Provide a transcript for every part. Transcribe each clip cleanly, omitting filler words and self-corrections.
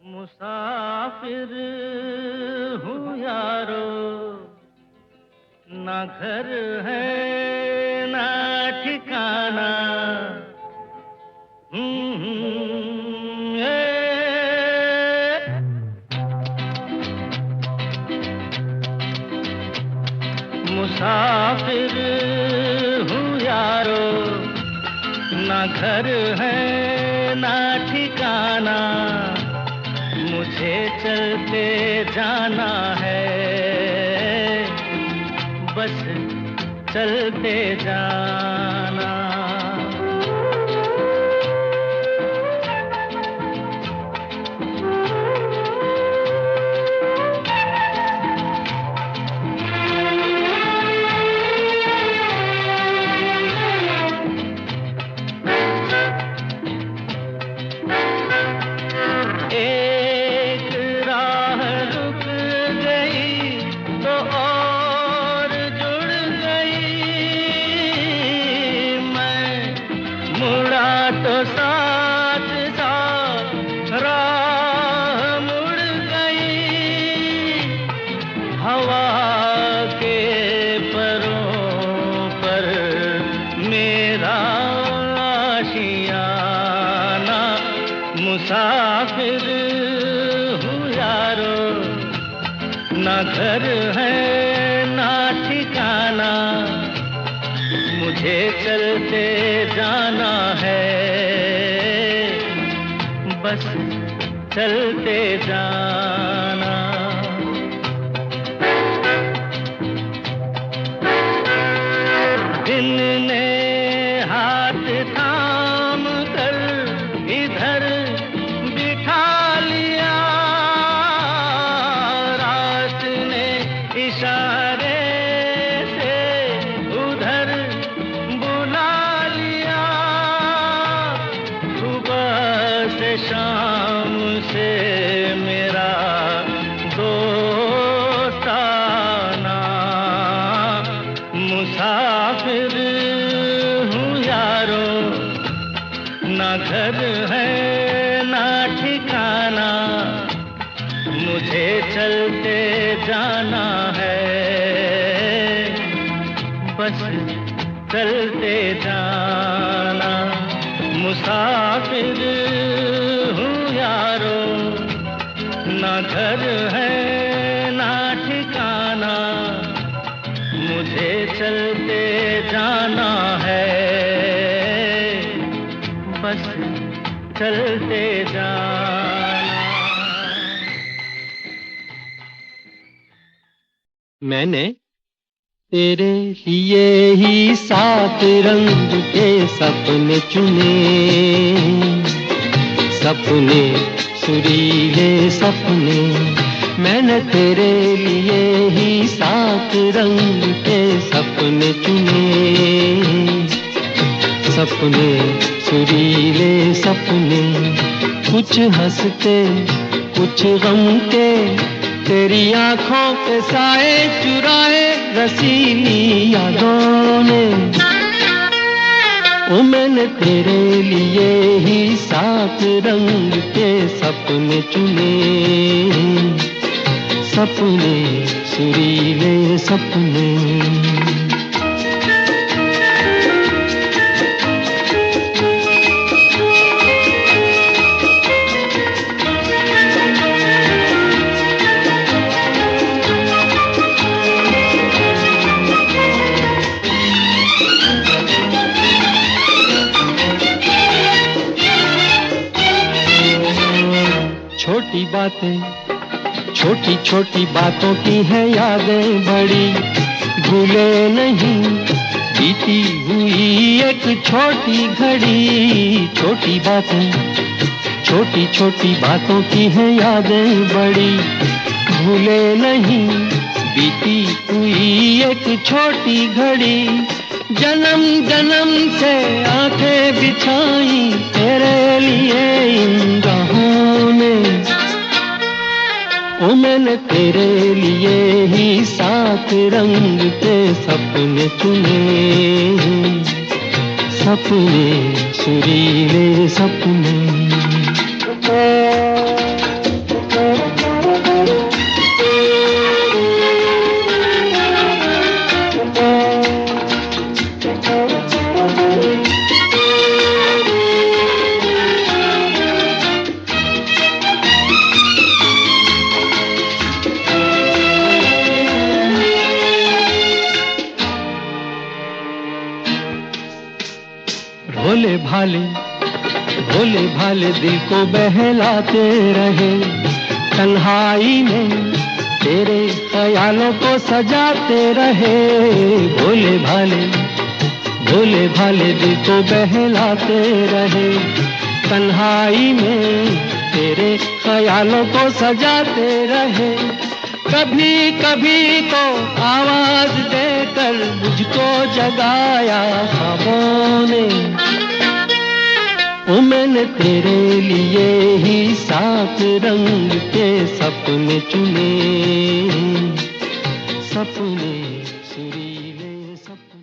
मुसाफिर हूँ यारो, ना घर है ना ठिकाना। मुसाफिर हूँ यारो, ना घर है ना ठिकाना। मुझे चलते जाना है, बस चलते जाना। तो साथ साथ राह मुड़ गई। हवा के परों पर मेरा आशियाना। मुसाफिर हूँ यारो, ना घर है ना ठिकाना। मुझे चलते जाना है, बस चलते जाना। दिन ने हाथ थाम कर इधर बिठा लिया, रात ने इशारे से उधर बुला लिया। सुबह से शाम से मेरा दोस्ताना। मुसाफिर हूँ यारो, ना घर है ना ठिकाना। मुझे चलते जाना है, बस चलते जाना। मुसाफिर हूँ यारो, ना घर है ना ठिकाना। मुझे चलते जाना है, बस चलते जाना। मैंने तेरे लिए ही 7 रंग के सपने चुने, सपने सुरीले सपने। मैंने तेरे लिए ही 7 रंग के सपने चुने, सपने सुरीले सपने। कुछ हंसते कुछ गम के, तेरी आंखों के साए चुराए रसीली यादों ने। ओ मैंने तेरे लिए ही 7 रंग के सपने चुने, सपने सुरीले सपने। छोटी बातें, छोटी छोटी बातों की है यादें बड़ी, भूले नहीं बीती हुई एक छोटी घड़ी। छोटी बातें, छोटी छोटी बातों की है यादें बड़ी, भूले नहीं बीती हुई एक छोटी घड़ी। जन्म जन्म से आंखें बिछाई तेरे लिए इन राहों ने। ओ मैंने तेरे लिए ही 7 रंग के सपने चुने, सपने सुरीले सपने। भाले भोले भाले दिल को बहलाते रहे, तन्हाई में तेरे ख्यालों को सजाते रहे। भोले भाले दिल को बहलाते रहे, तन्हाई में तेरे ख्यालों को सजाते रहे। कभी कभी तो आवाज देकर मुझको जगाया ख्वाबों ने, ओ मैंने तेरे लिए ही 7 रंग के सपने चुने, सपने सुरीले सपने।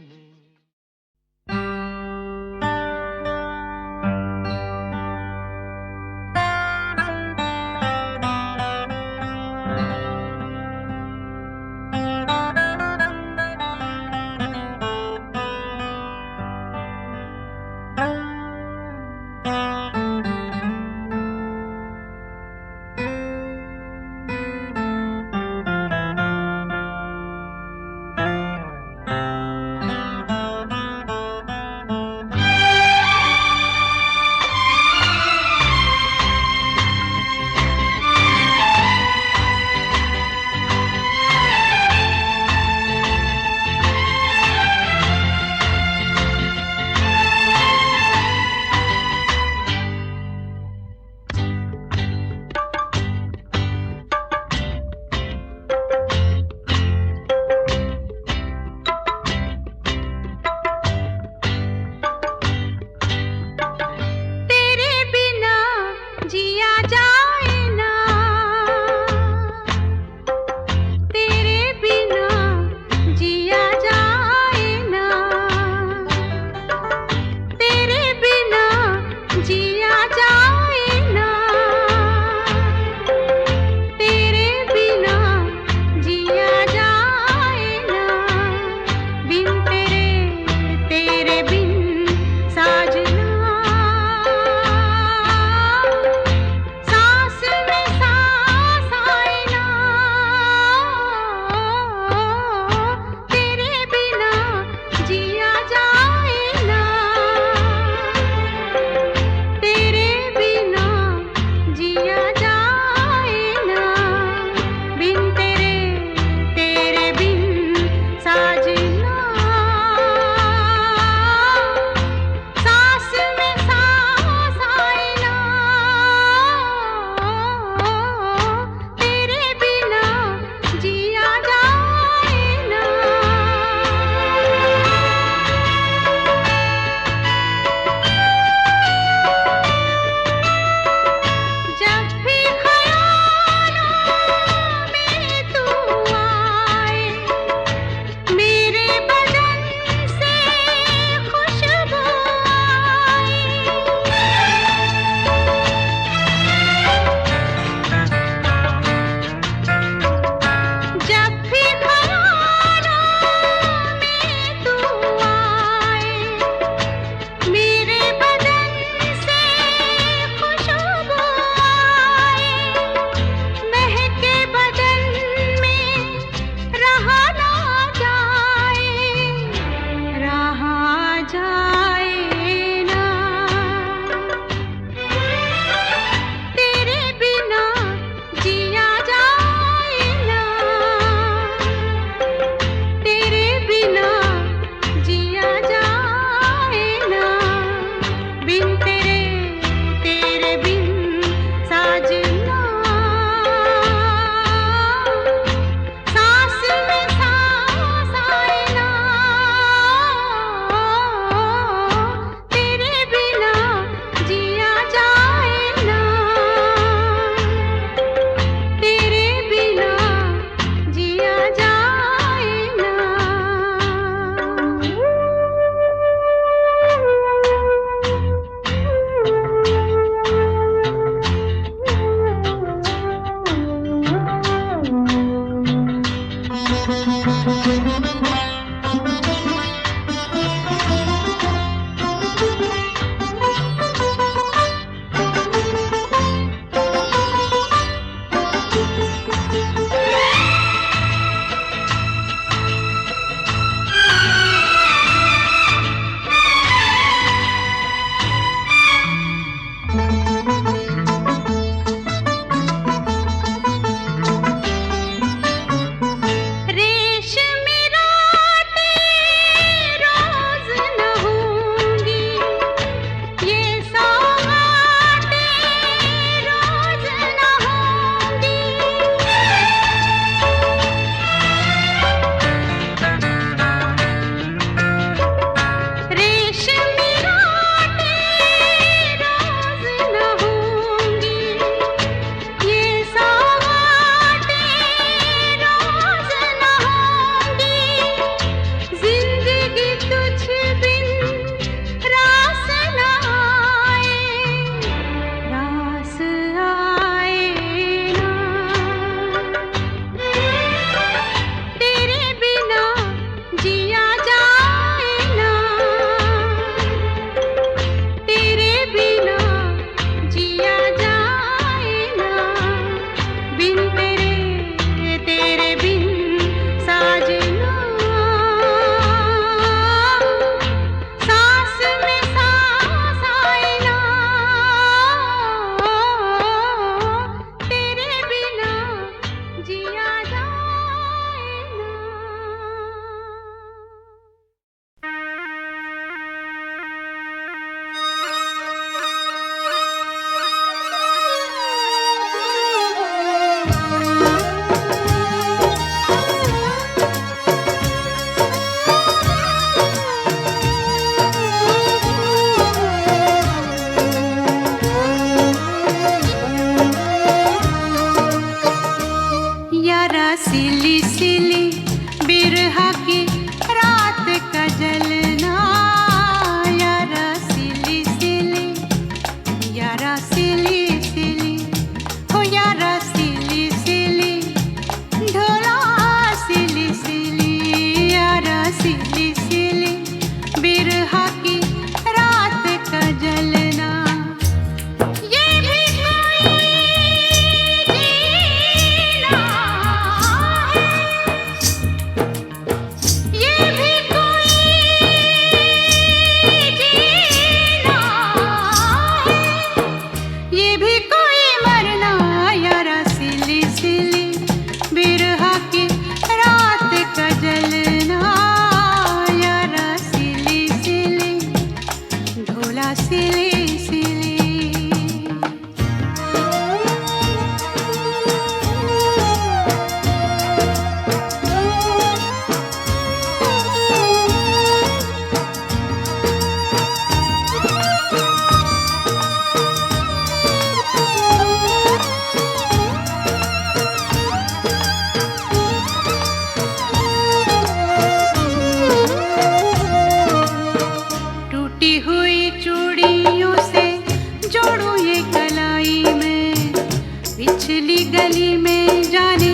पिछली गली में जाने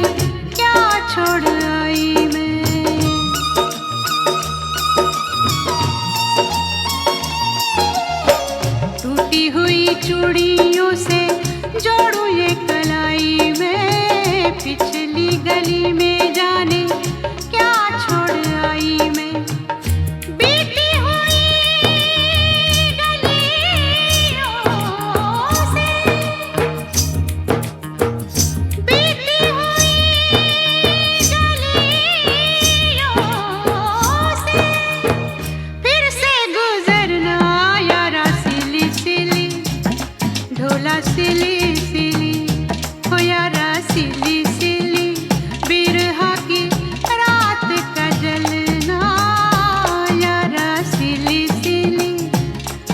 क्या छोड़ आई मैं। टूटी हुई चूड़ियों से जोड़ू ये कलाई में, पिछली गली में जाने क्या छोड़ आई मैं। बीती हुई गलियों से, बीती हुई गलियों से फिर से गुजरना यारा सिली सिली, ढोला सिली सिली हो यारा सिली सिली, बिरहा की रात का जलना यारा सिली सिली,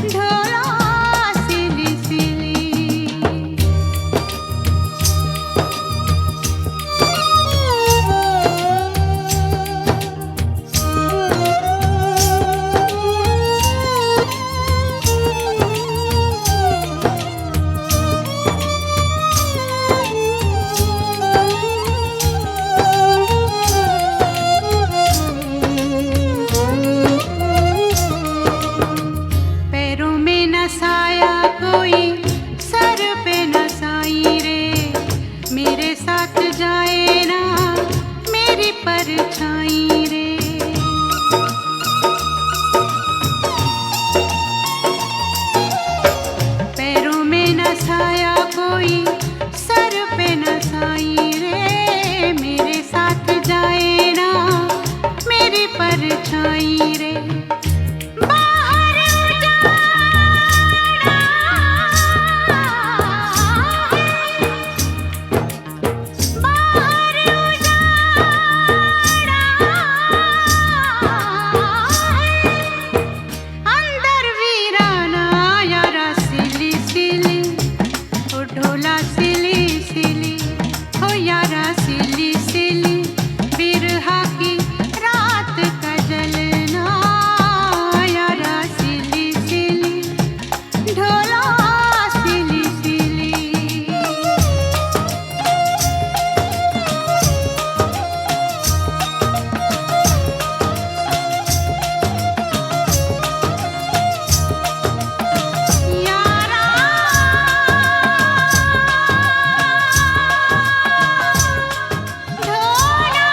ढोला सिली सिली। पैरों में न साया कोई, सर पे न साई रे, मेरे साथ जाए ना मेरी परछाई रे। पैरों में न साया कोई, सर पे न साई रे, मेरे साथ जाए ना मेरी परछाई रे। बाहर उजाड़ा है, बाहर उजाड़ा है, अंदर वीराना यारा सिली सिली, ओ ढोला सिली सिली हो यारा सिली सिली, बिरहा की रात का जलना यारा सिली सिली, ढोला सिली सिली। यारा ढोला,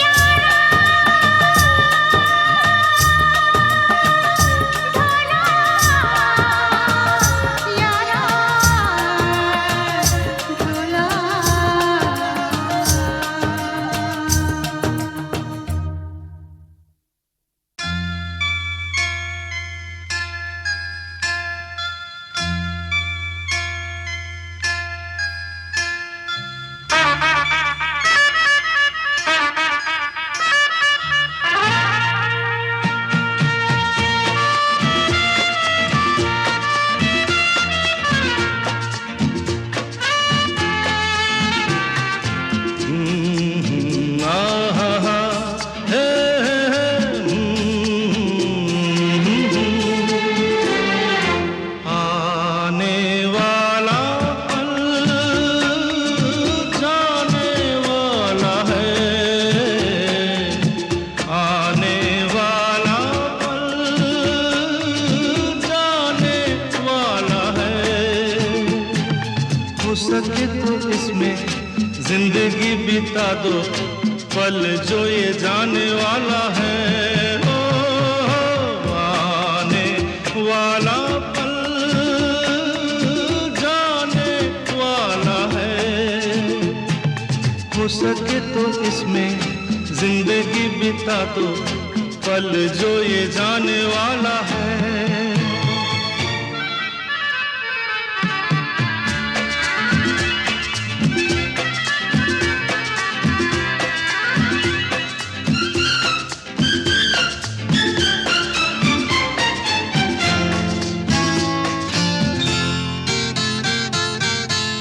यारा ढोला, यारा ढोला। आहा, हे, आने वाला पल जाने वाला है, आने वाला पल जाने वाला है। हो सके तो इसमें जिंदगी बिता दो, पल जो ये जाने वाला है। ओ, आने वाला पल जाने वाला है। हो सके तो इसमें जिंदगी बिता दो, पल जो ये जाने वाला है।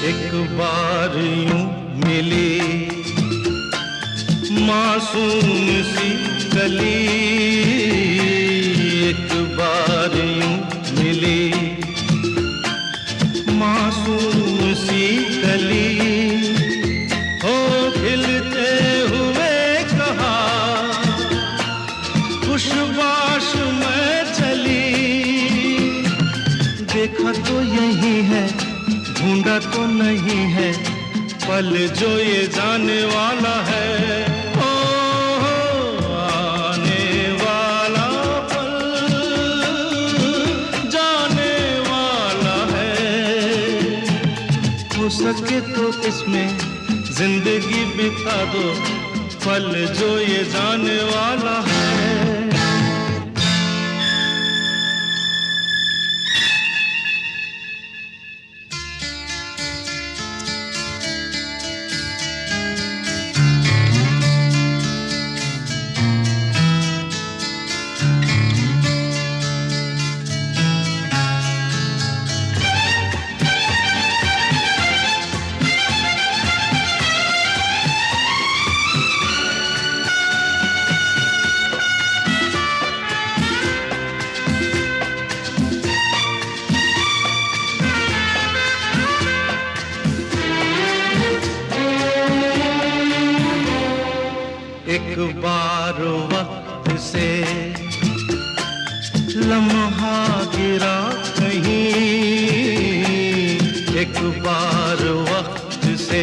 एक बार यूं मिली मासूम सी कली, एक बार यूं मिली देखा तो यही है, ढूंढा तो नहीं है, पल जो ये जाने वाला है। ओ आने वाला पल जाने वाला है। हो सके तो इसमें जिंदगी बिता दो, पल जो ये जाने वाला है। एक बार वक्त से लम्हा गिरा कहीं, एक बार वक्त से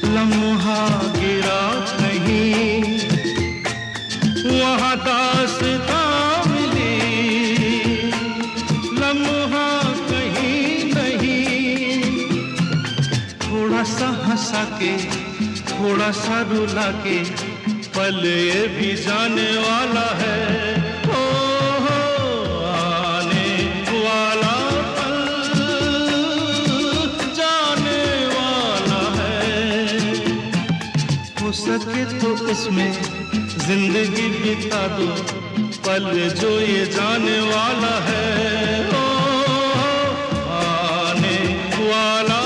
लम्हा गिरा कहीं, वहाँ दास्तां मिली, लम्हा कहीं नहीं। थोड़ा सा हंसा के, थोड़ा सा रुला के, पल ये भी जाने वाला है। ओ आने वाला पल जाने वाला है। हो सके तो इसमें जिंदगी बिता दो, पल जो ये जाने वाला है। ओ आने वाला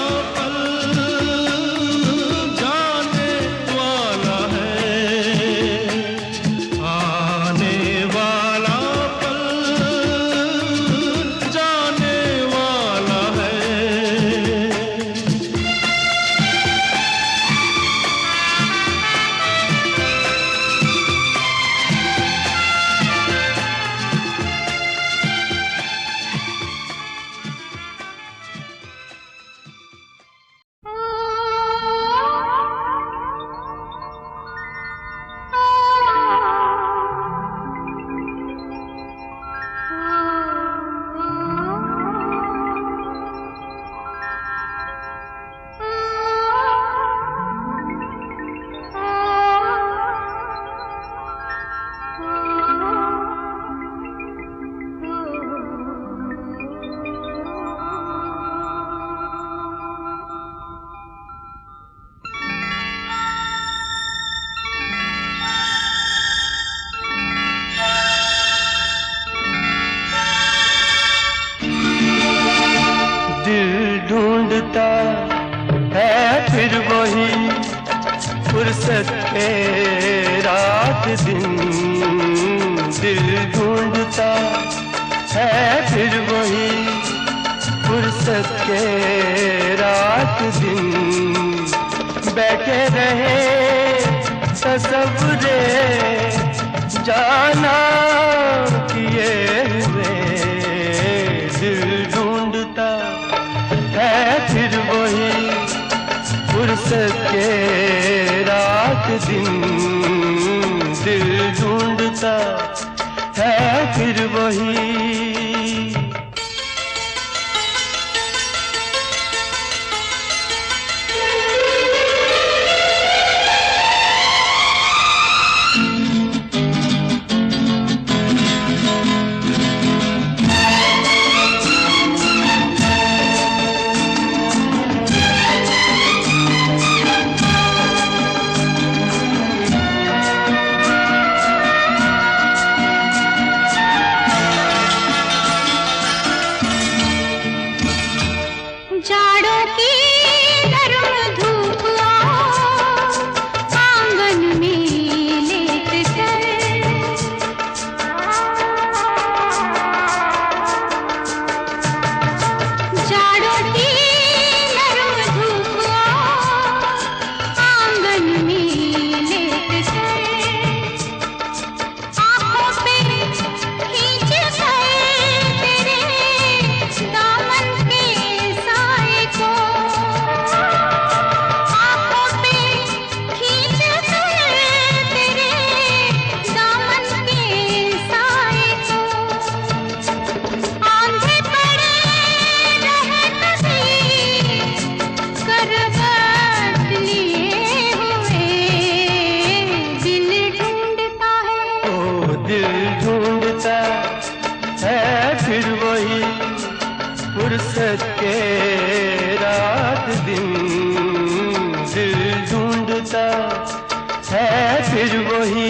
ढूंढता है फिर वही फुर्सत के रात दिन, दिल ढूंढता है फिर वही फुर्सत के रात दिन। बैठे रहे तसव्वुरे जाना किए हुए, दिल ढूंढता है फिर वही फुर्सत के रात दिन, दिल ढूंढता है फिर वही। ढूंढता है फिर वही फुर्सत के रात दिन, दिल ढूंढता है फिर वही।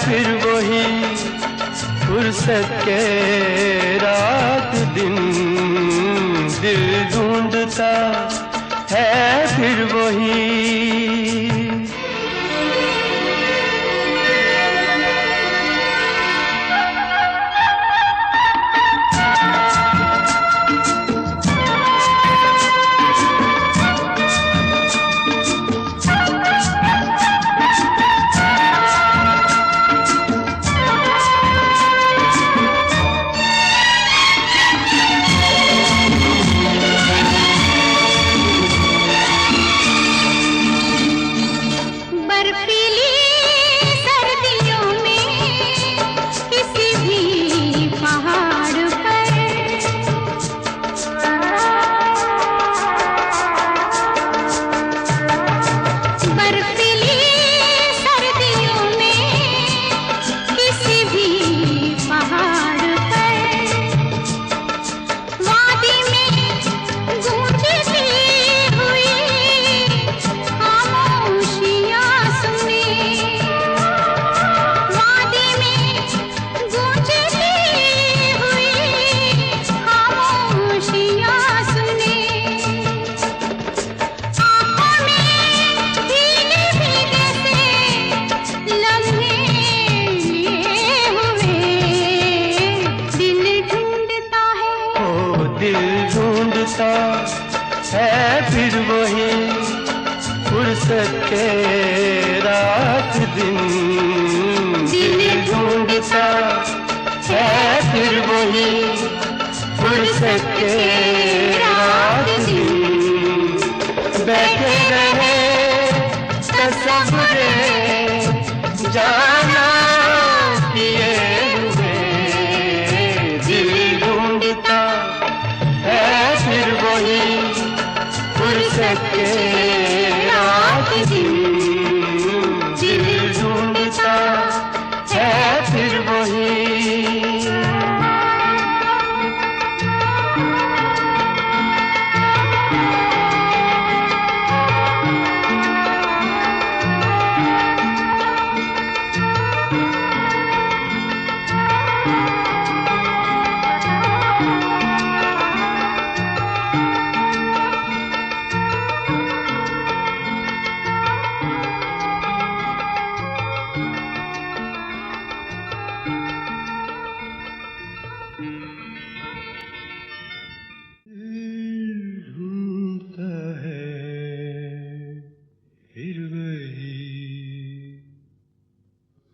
फिर वही फुर्सत के रात दिन, दिल ढूंढता है फिर वही। है फिर वही फुर्सत के रात दिन, दिल ढूंढता है फिर वही फुर्सत के रात दिन। बैठे रहे तस्वीरे जाना किए हुए, दिल ढूंढता है फिर वही फुर्सत के रात दिन, दिल ढूंढता है फिर वही।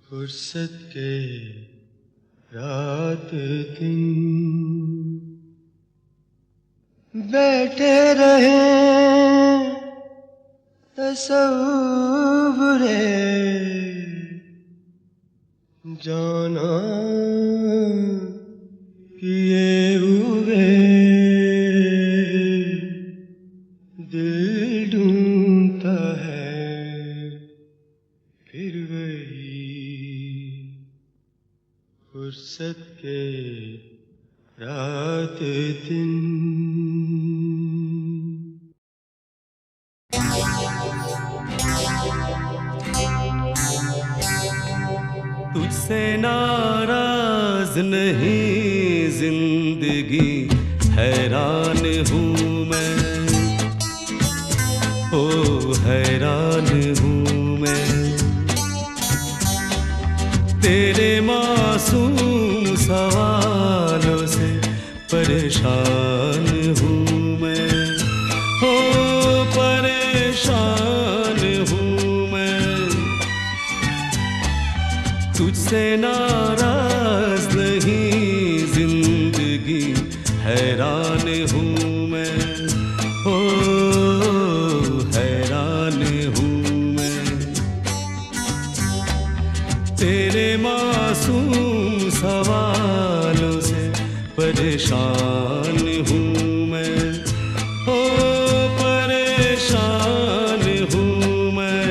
फुर्सत के रात दिन बैठे रहे तस्वीरे जाना किए हुए दिल ढूंढता है फिर वही फुर्सत के रात दिन। तुझसे नाराज नहीं जिंदगी हैरान हूँ मैं, ओ हैरान हूँ मैं। तेरे मासूम सवालों से परेशान हूँ मैं, ओ परेशान हूँ मैं। तुझसे नाराज नहीं जिंदगी हैरान हूँ मैं, ओ हैरान हूँ मैं। तेरे मासूम सवालों से परेशान हूँ मैं, ओ परेशान हूँ मैं।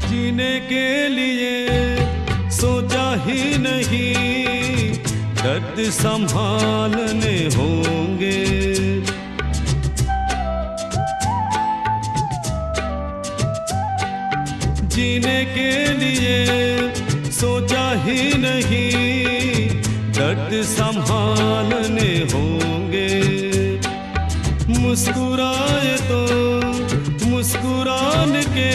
जीने के लिए सोचा ही नहीं दर्द संभालने होंगे। जीने के लिए सोचा ही नहीं दर्द संभालने होंगे। मुस्कुराए तो मुस्कुराने के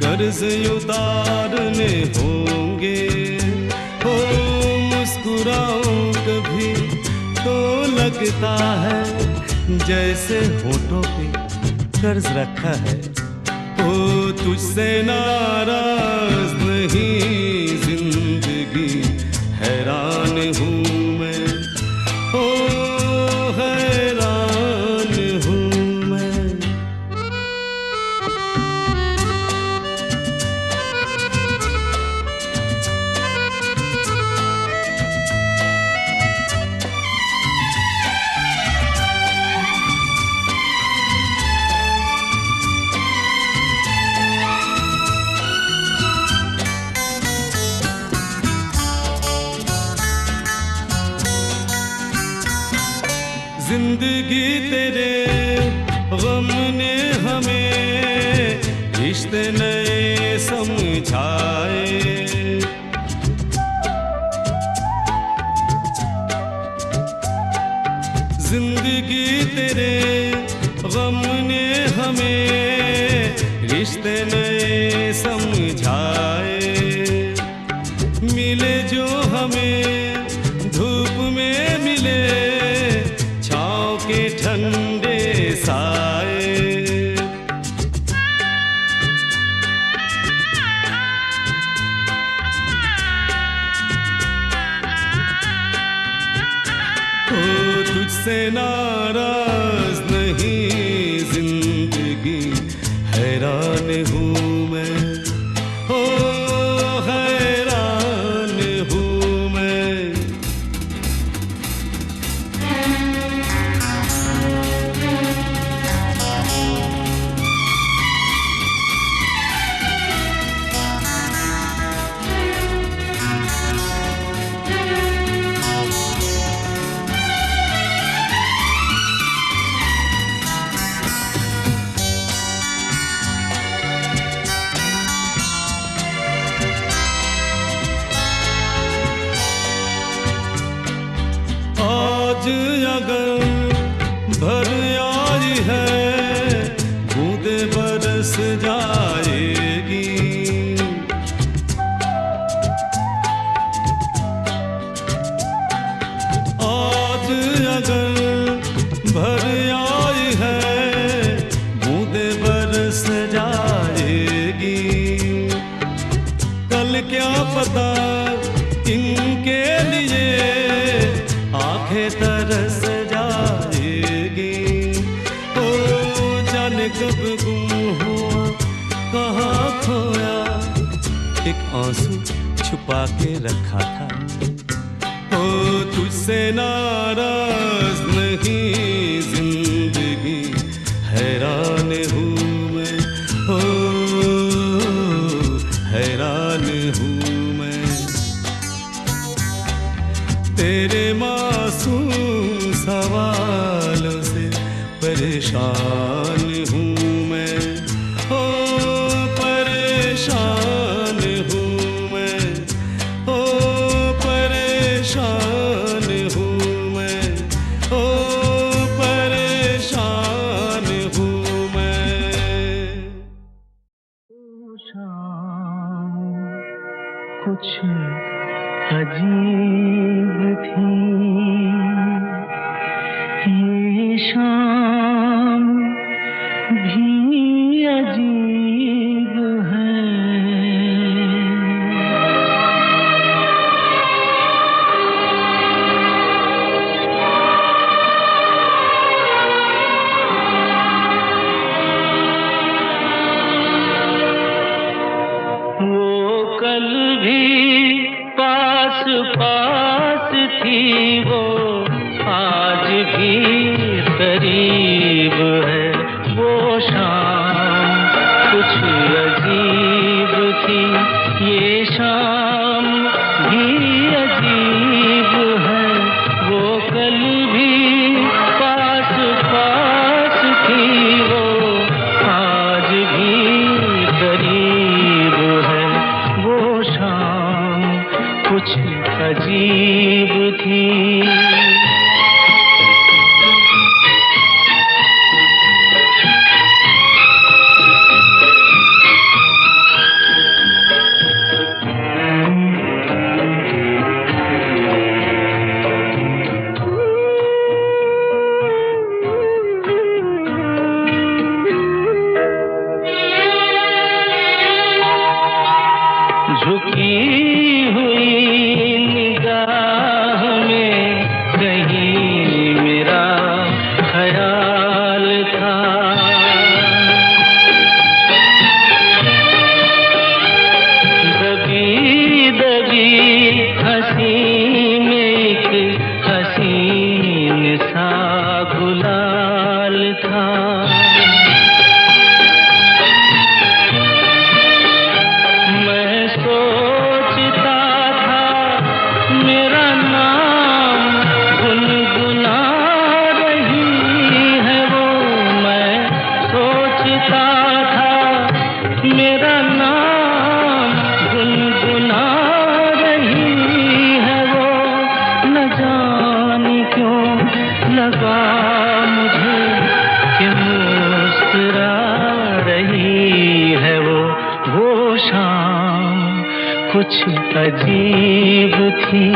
कर्ज उतारने होंगे। हो मुस्कुराऊं कभी तो लगता है जैसे होठों पे कर्ज रखा है। ओ तुझसे नाराज नहीं जिंदगी हैरान हूँ मैं, ओ हैरान हूँ मैं। जिंदगी तेरे गम ने हमें रिश्ते नए समझाए। जिंदगी तेरे गम ने हमें रिश्ते नए समझाए। मिले जो हमें धूप में मिले छाँव के ठंडे साए। ओ तुझसे नाराज नहीं जिंदगी हैरान हूँ मैं, ओ हैरान हूँ मैं। पता इनके लिए आंखें तरस जाएगी। ओ जाने कब गुम हुआ कहाँ खोया, एक आंसू छुपा के रखा था। ओ तुझसे नाराज नहीं जिंदगी, हैरान हूँ मैं, ओ हैरान हूँ मैं। तेरे मासूम सवालों से परेशान हूँ मैं, ओ परेशान हूँ मैं, ओ परेशान हूँ मैं, ओ परेशान हूँ मैं। शाम कुछ अजीब थी, ये शाम भी अजीब है। वो कल भी पास पास थी, वो आज भी करीब है। वो शाम कुछ अजीब थी, ये शाम भी अजीब है। वो कल भी पास पास थी, वो आज भी करीब है। वो शाम कुछ अजीब थी। झुकी हुई निगाह में कहीं मेरा ख्याल था। दबी दबी हंसी में एक हसीन सा गुलाल था। सोचता था मेरा नाम गुनगुना रही है वो। मैं सोचता था मेरा नाम गुनगुना रही है वो। न जाने क्यों लगा मुझे कि मुस्कुरा रही है वो। वो शाम कुछ अजीब थी।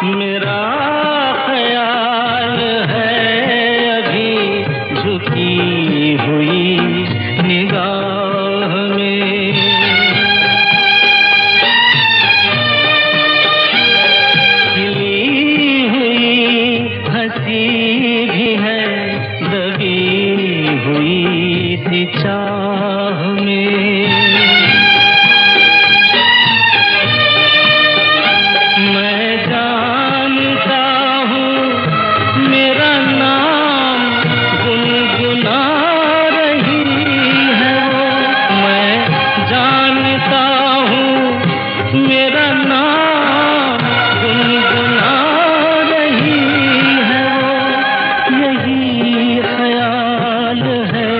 मेरा ख्याल है अभी झुकी हुई निगाह में। खिली हुई हंसी भी है दबी हुई सी चाह में। मैं जानता हूँ मेरा नाम गुनगुना रही है वो। मैं जानता हूँ मेरा नाम गुनगुना रही है वो। यही ख्याल है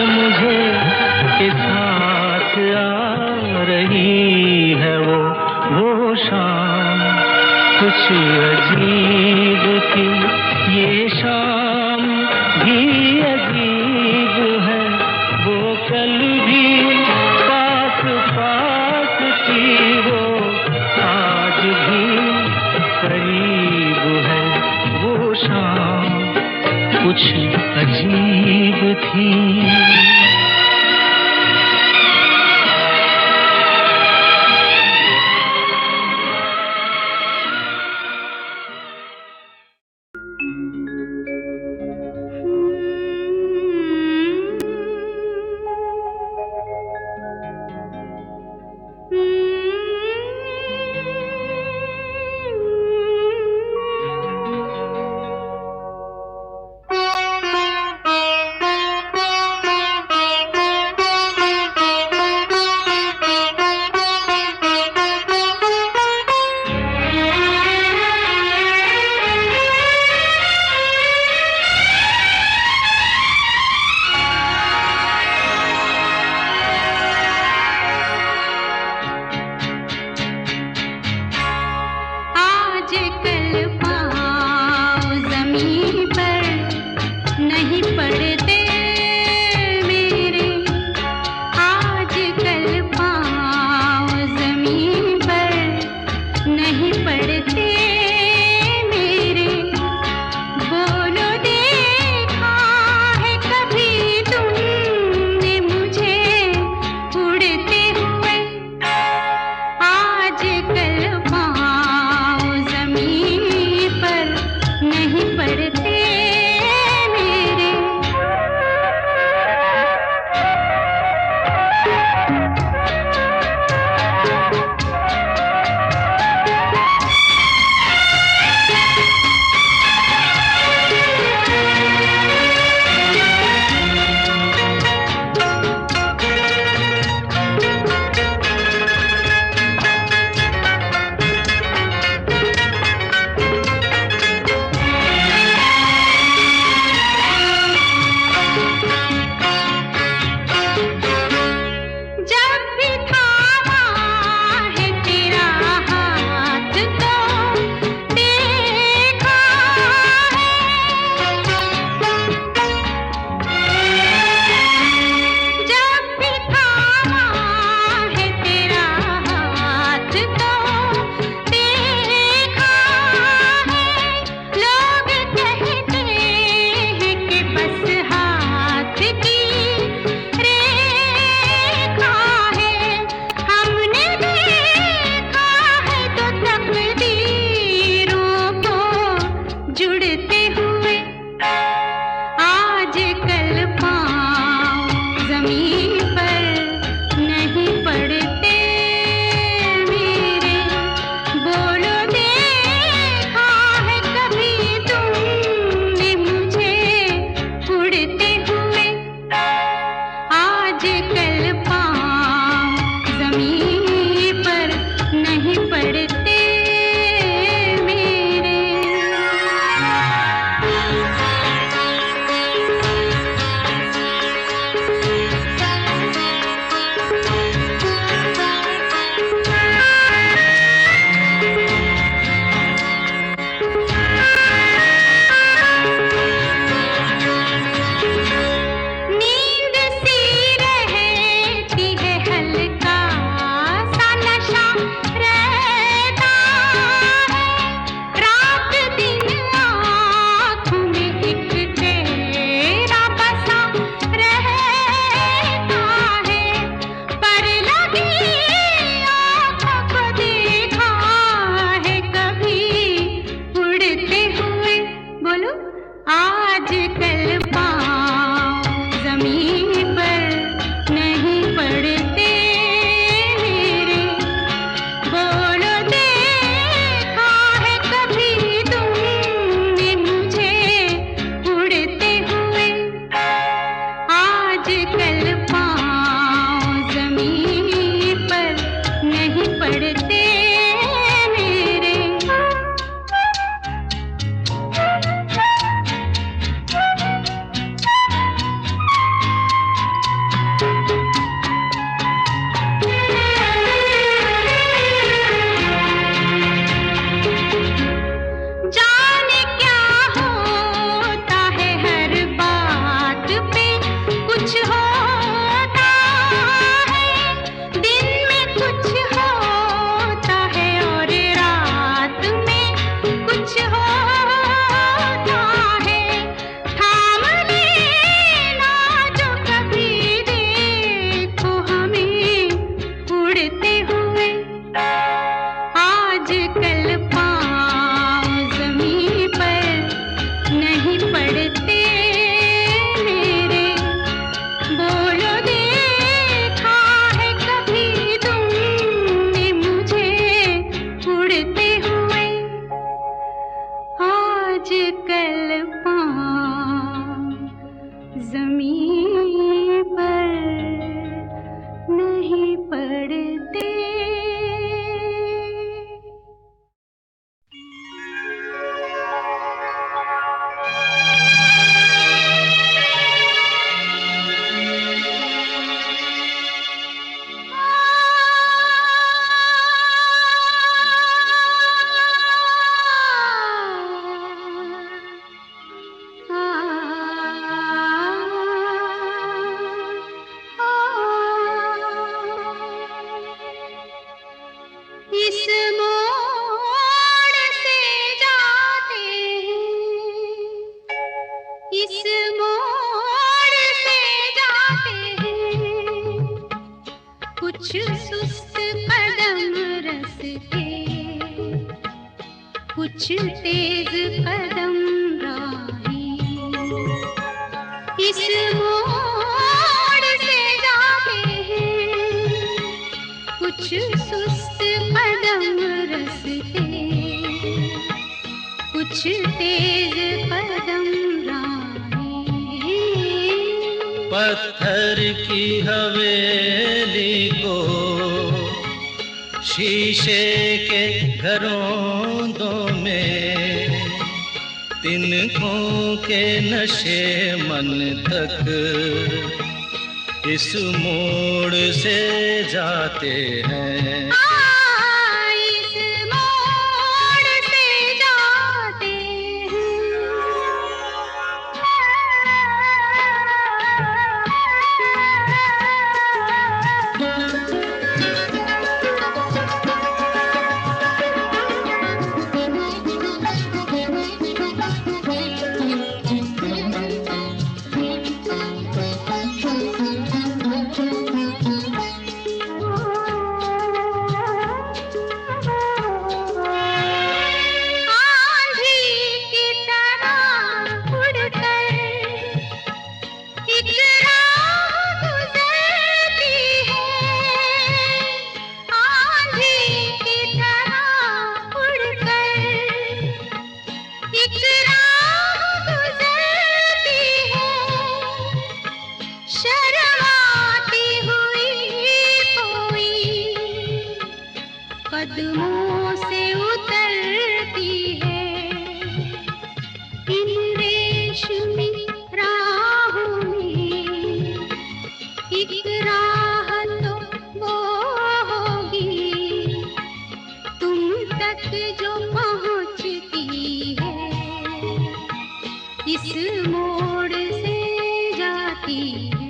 मुझे के साथ आ रही है वो। वो शाम कुछ अजीब थी ये शाम भी अजीब है, वो कल भी पास पास थी, वो आज भी करीब है, वो शाम कुछ अजीब थी। इस मोड़ से जाते हैं, इस मोड़ से जाते हैं, कुछ सुस्त कदम रस्ते, कुछ तेज कदम राही। इस मोड़ से जाते हैं, कुछ सुस्त कदम रस्ते, कुछ तेज कदम राही। पत्थर की हवेली को शीशे के घरों में, तिनकों के नशे मन तक इस मोड़ से जाते हैं। इस मोड़ से जाते कदमों से उतरती है, इन रेशमी राहों में एक राह तो वो होगी तुम तक जो पहुंचती है, इस मोड़ से जाती है,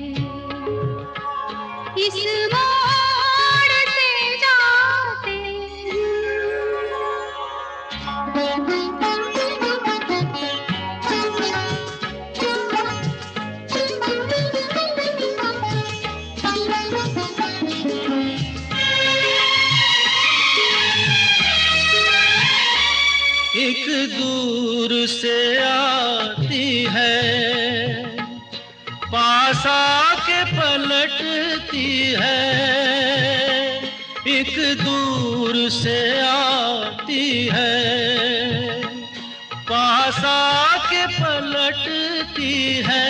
इस मोड़ से जाते एक दूर से आती है, पास आके पलटती है। एक दूर से आती है, पास आके पलटती है।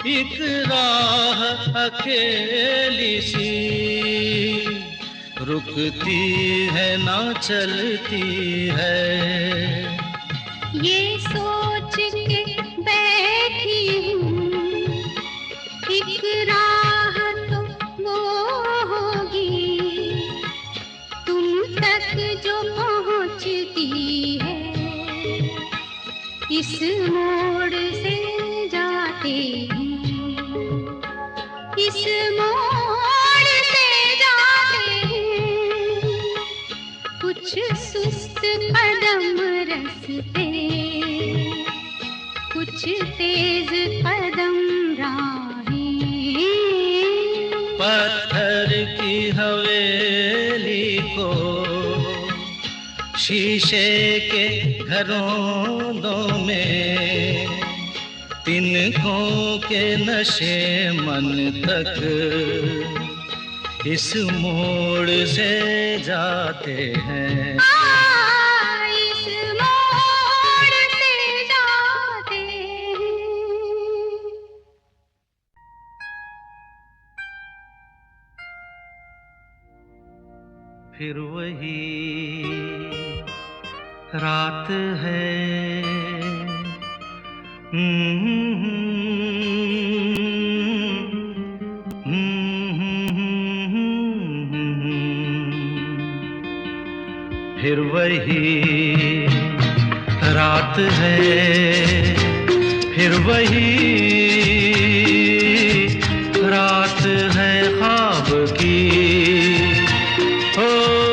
एक राह अकेली सी रुकती है ना चलती है। ये सोच के बैठी हूँ एक राह तो वो होगी तुम तक जो पहुँचती है, इस मोड़ से जाते हैं, इस मोड़ से जाते हैं, कुछ सुस्त कदम रस्ते, कुछ तेज कदम राही। पत्थर की हवेली को शीशे के घरों में, तिनकों के नशे मन तक इस मोड़ से जाते हैं। इस मोड़ से जाते हैं। फिर वही रात है, फिर वही रात है, फिर वही रात है ख्वाब की। ओ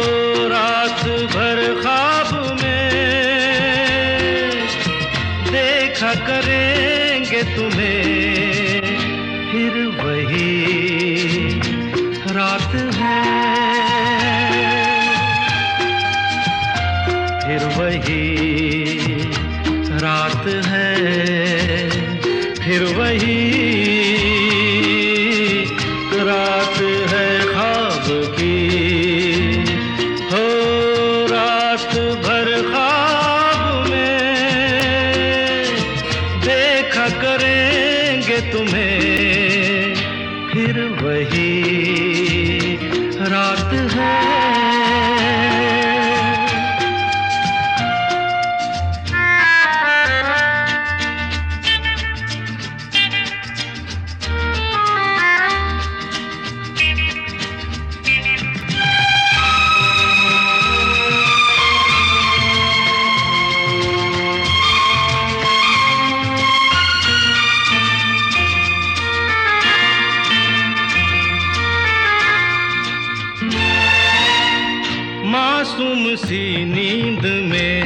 मासूम सी नींद में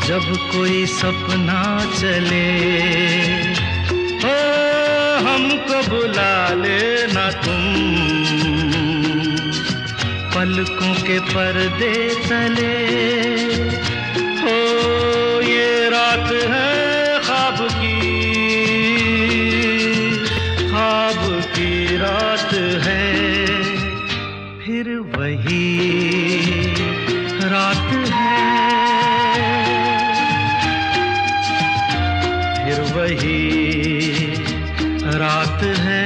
जब कोई सपना चले, ओ हमको बुला लेना तुम पलकों के पर्दे तले। हो ये रात है ख्वाब की रात है, फिर वही रात है, फिर वही रात है,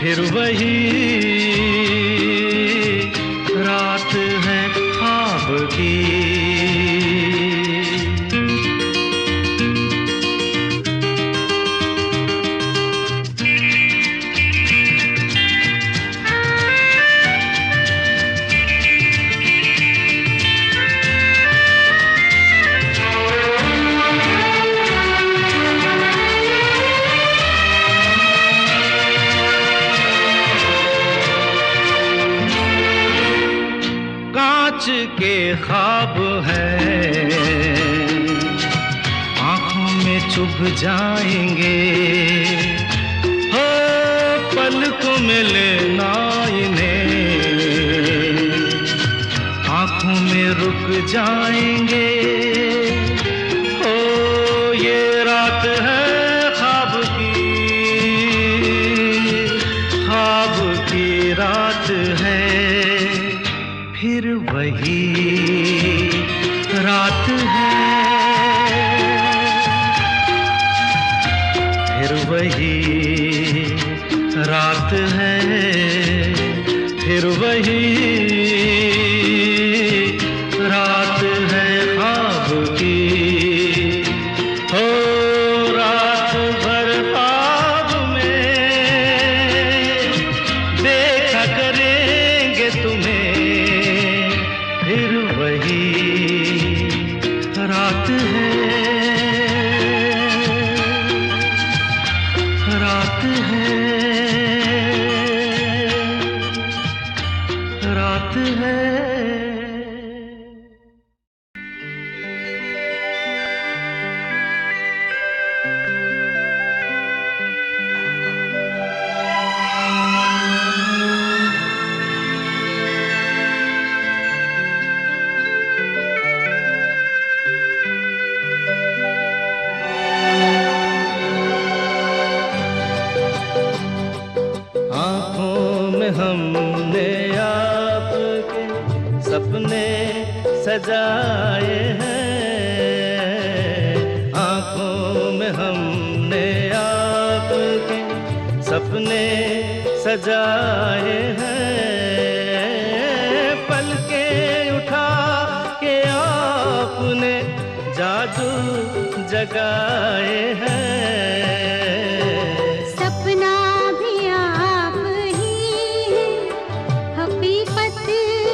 फिर वही रात है ख्वाब की। के ख्वाब है आँखों में चुभ जाएंगे, हो पलकों में लेना इन्हें आँखों में रुक जाएंगे। हो ये रात है ख्वाब की रात है, फिर वही रात है, फिर वही रात है, फिर वही रात है ख्वाब की। हो रात भर ख्वाब में देखा करेंगे तुम्हें, फिर वही रात है, रात है, रात है। हमने आपके सपने सजाए हैं, आँखों में हमने आपके सपने सजाए हैं, पलकें उठा के आपने जादू जगाए हैं। सपना भी आप ही है, हकीकत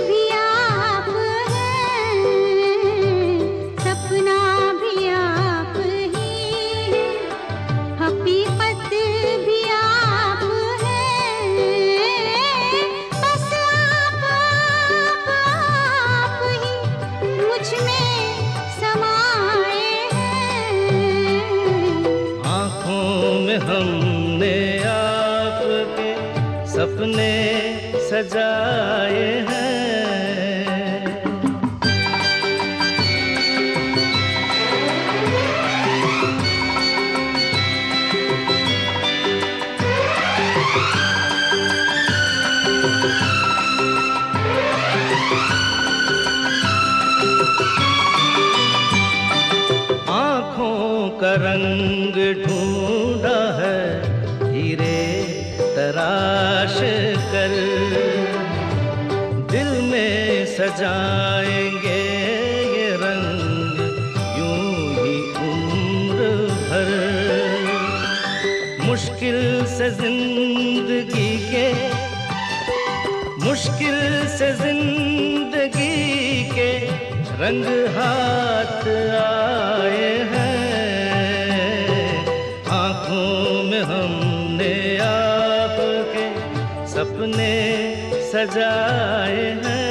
भी आप है, सपना भी आप ही है, हकीकत भी आप है, बस आप ही मुझ में समाए हैं। आँखों में हमने आपके सपने सजाए हैं। आँखों का रंग ढूंढा है हीरे तराश कर, दिल में सजाएंगे ये रंग यूं ही उम्र भर। मुश्किल से जिंदगी के रंग हाथ आए हैं। आँखों में हमने आपके सपने सपने सजाए हैं।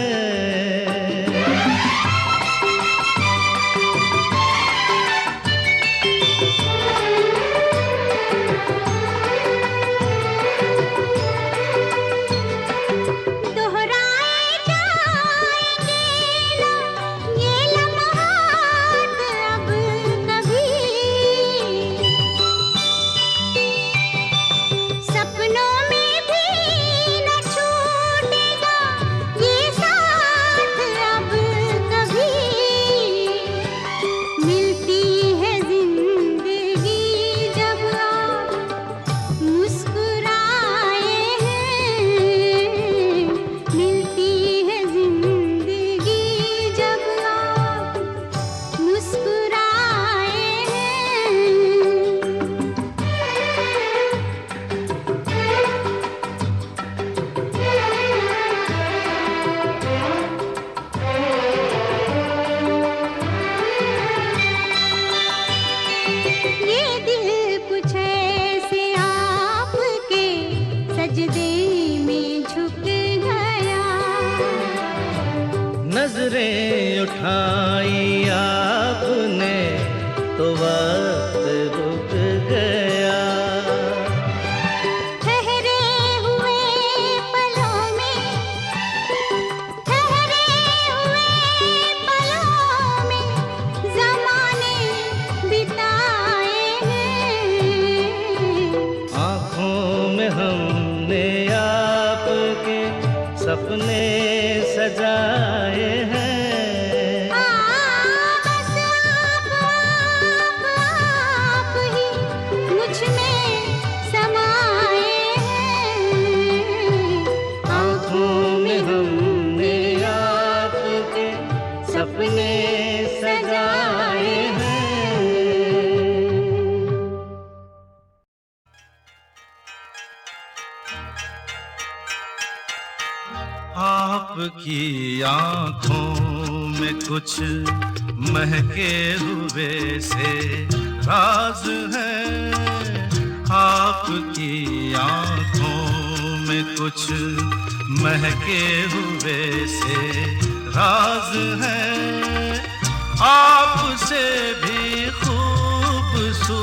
नजरें उठाई आपने तो वक्त रुक गया। ठहरे हुए पलों में, ठहरे हुए पलों में ज़माने बिताए हैं। आँखों में हमने आपके सपने सजाए हैं। आपकी आँखों में कुछ महके हुए से राज है। आपकी आँखों में कुछ महके हुए से राज है। आपसे भी खूबसूरत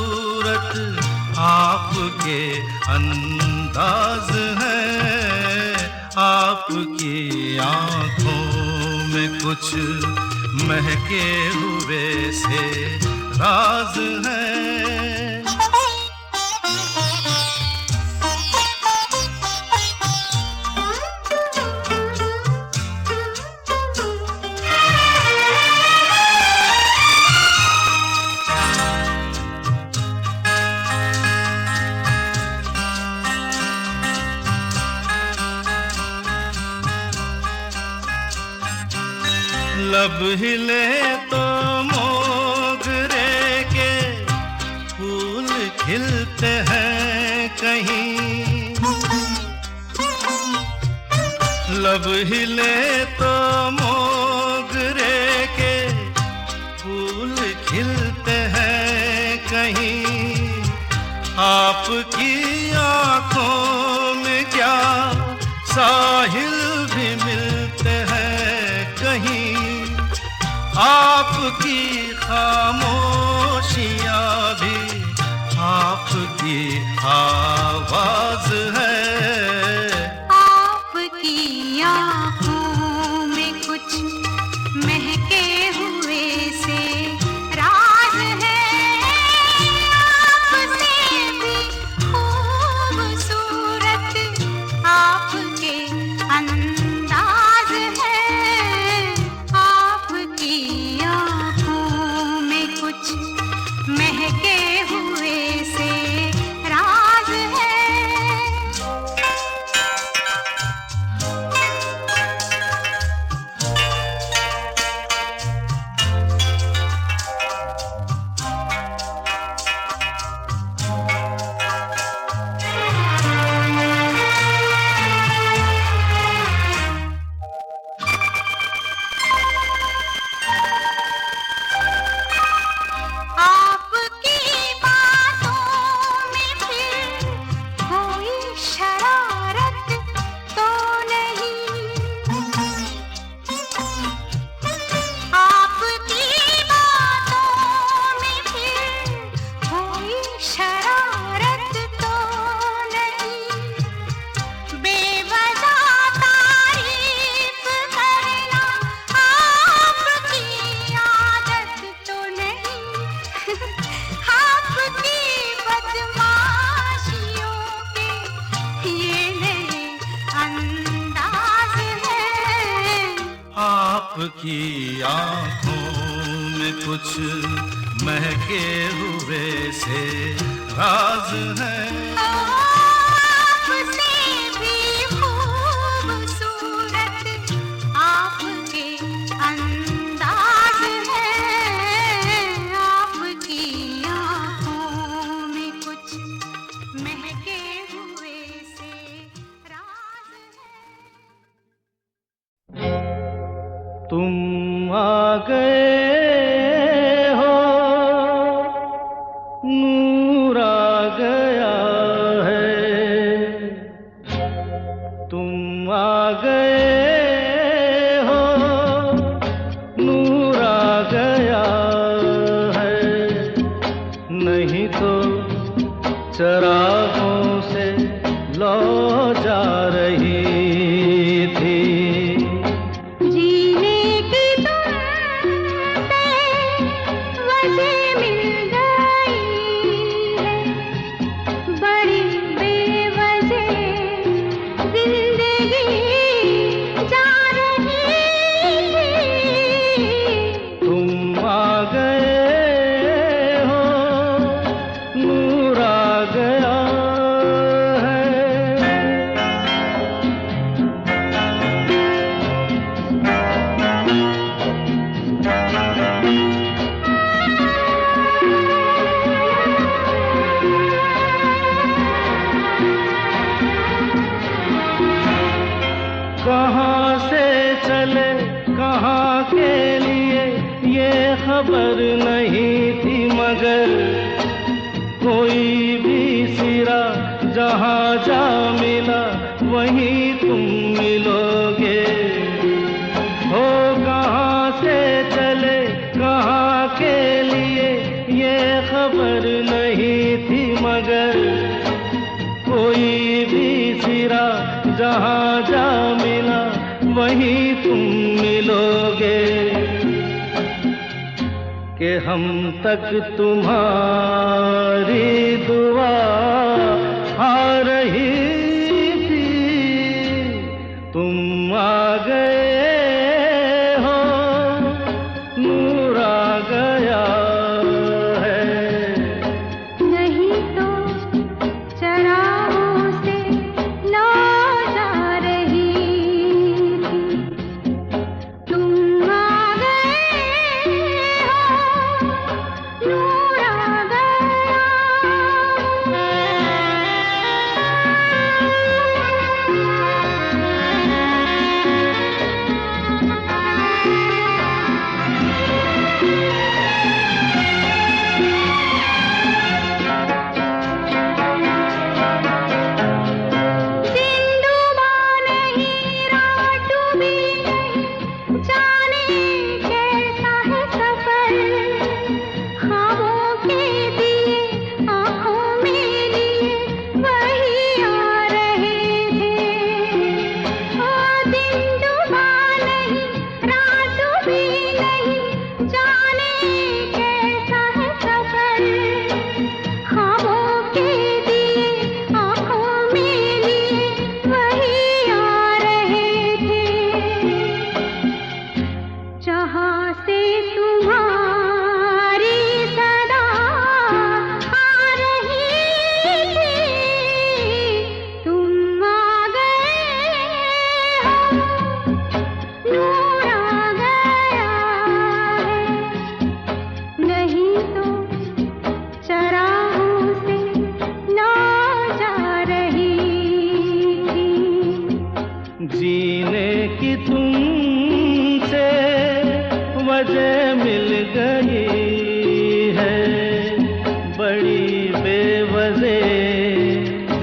आपके अंदाज है। आपकी आँखों में कुछ महके हुए से राज है। लब हिले तो मोगरे के फूल खिलते हैं कहीं। लब हिले तो मोगरे के फूल खिलते हैं कहीं। आपकी आँखों में क्या साहिल भी मिलते हैं कहीं। आपकी खामोशियाँ भी आपकी आवाज है। आपकी आँखों में कुछ महके हुए से राज है। आपसे भी खूबसूरत आपके अंदाज है। आपकी आँखों में कुछ महके हुए से राज है। आपकी आंखों में कुछ महके हुए से राज है। आपसे भी खूबसूरत आपके अंदाज है। आपकी आंखों में कुछ महके हुए से राज है। तुम आ गए हो, नूर आ गया है। तुम आ गए हो, नूर आ गया है। नहीं तो चरागों से लौ जा रही थी। जीने की तुमसे वजह मिल गई है। बड़ी बेवजह जिंदगी जा रही थी। तुम आ गए हो, नूर आ गया है। कहाँ से चले कहाँ के लिए ये खबर नहीं थी, मगर कोई भी सिरा जहाँ जा मिला वहीं तुम मिलोगे। हो कहाँ से चले कहाँ के लिए ये खबर नहीं थी, मगर कोई भी सिरा जहाँ जा मिला वहीं तुम मिलोगे। कि हम तक तुम्हारी दुआ आ रही थी। तुम आ गए हो, नूर आ गया है। नहीं तो चरागों से लौ जा रही थी। तुम आ गए हो, नूर आ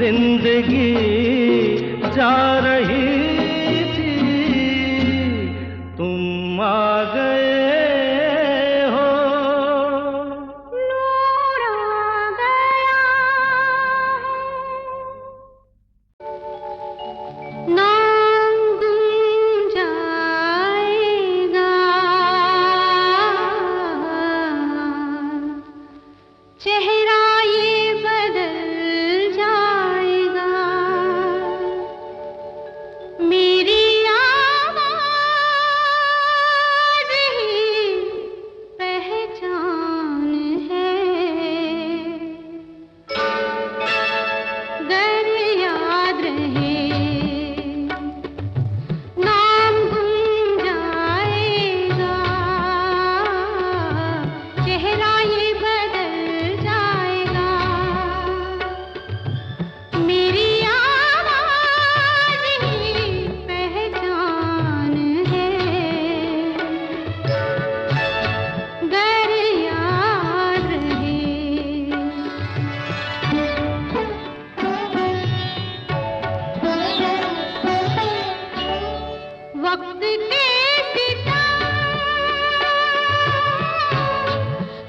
जिंदगी जा रही थी, तुम आ गए हो। नूर आ गया। नाम गुंजा वक्त के सितम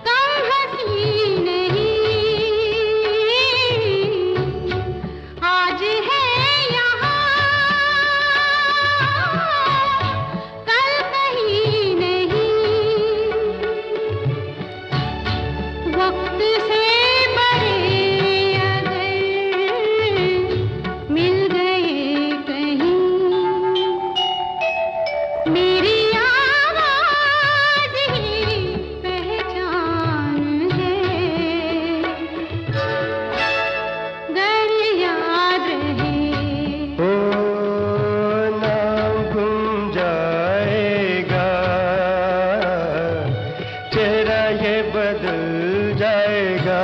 कम हंसी नहीं, आज है यहाँ कल कहीं नहीं। वक्त से बड़े अगर मिल गए कहीं, मेरी आवाज ही पहचान है। गर याद रहे ओ नाम गुम जाएगा, चेहरा ये बदल जाएगा,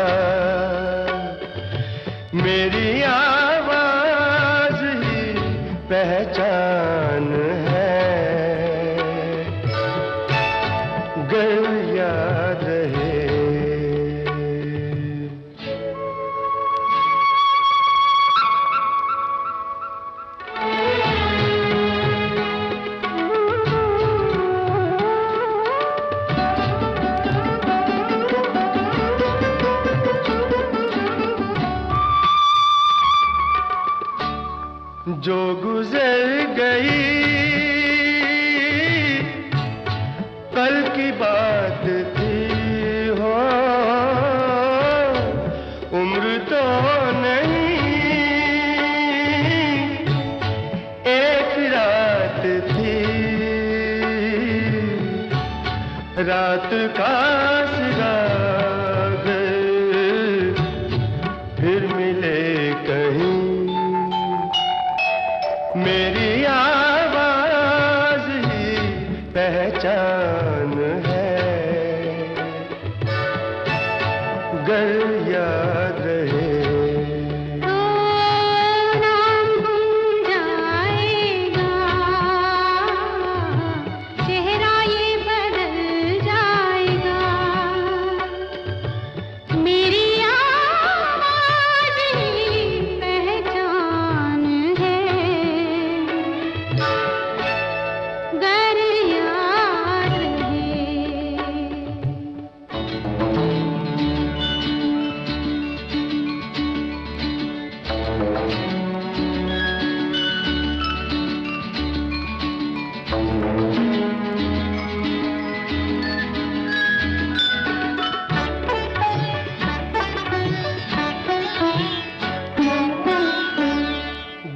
मेरी आवाज ही पहचान है। गर याद रहे। जो गुजर गई कल की बात थी, हो उम्र तो नहीं एक रात थी, रात का सिरागर फिर मिले कहीं, मेरी आवाज ही पहचान है। गर याद रहे। नाम गुम जाएगा, चेहरा ये बदल जाएगा, मेरी आवाज ही पहचान है। गर याद रहे।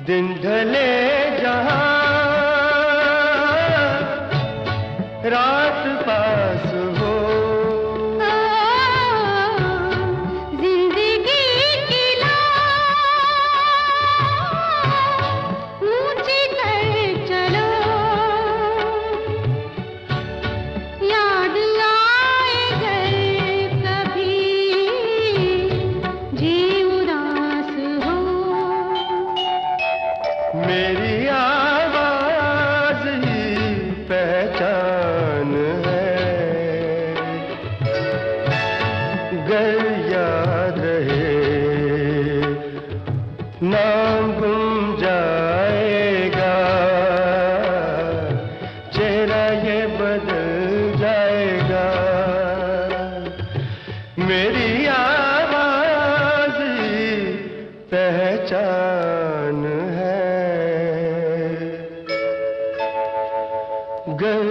दिन ढले जहां रात पास हो, जिंदगी की लाज ऊंची कर चलो, याद आए घर कभी जी उदास हो, मेरी आवाज ही पहचान है। गर याद रहे। नाम गुम जाएगा, चेहरा ये बदल जाएगा, मेरी आवाज ही पहचान है। गर